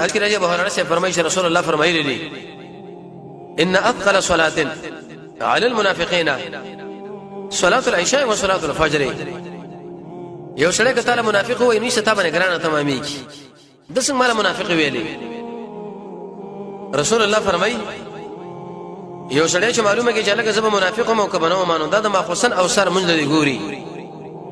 حدیث کې راځي ابو هريره سے فرمایي چې رسول الله فرمایلی دي ان اثقل صلاه على المنافقين صلاه العشاء وصلاه الفجر. یو سړی کته منافق وای نو ستابه نه ګرانه تمامي د څنګه مال منافق ویلي. رسول الله فرمایي یو سړی چې معلومه کې چې لکه زب منافق مو کبنو مانو دا د ماخصن او سر منځ دی ګوري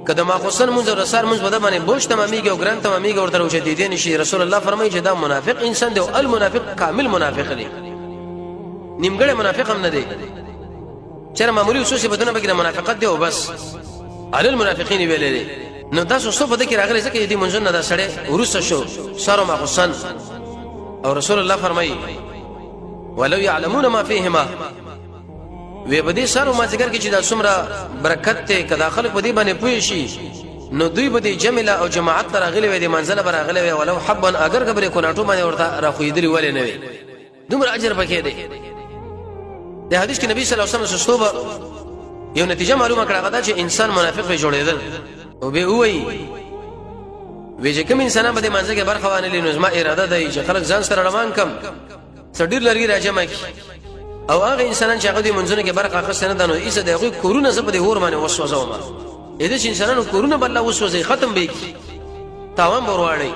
کله ماخصن منځ او سر منځ بده باندې بوج تمامي او ګران تمامي ورته وشدي دي نشي. رسول الله فرمایي چې دا منافق انسان دی او المنافق کامل منافق دی نیمګړی منافق هم نه دی چېر معمولی خصوصي بدونه بګره منافقت دی او بس علل المنافقین ویلې نو تاسو څه په دې کې راغلي ځکه دې منځ نه دا سړی ورسره شو سر ماخصن او رسول الله فرمایي ولو يعلمون ما فيهما وی بدی سره ما ذکر کی چې دا څومره برکت ته کدا خلق بدی باندې پوي شي نو دوی بدی جمله او جماعت راغلي وي د منزله براغلي وي ولو حبا اگر خبره کو ناټو باندې ورته راخویدلی ولې نه وي دومره اجر پکې دی. د حدیث کې نبی صلی الله علیه وسلم صحابه یو نتیجه معلومه کړه غدا چې انسان منافق به جوړېدل او به وی چې کوم انسان به د منځ کې برخه وانه لینو زما اراده دی چې خلک ځان سره روان کم سړیر لري راځم او هغه انسانان چې هغه د منځونه کې برخه اخستنه دنو ایسه دغه کورونه زبر د اور باندې وسوځوم اې دې انسانانو کورونه بل وسوځي ختم به کی تاوان ورواړي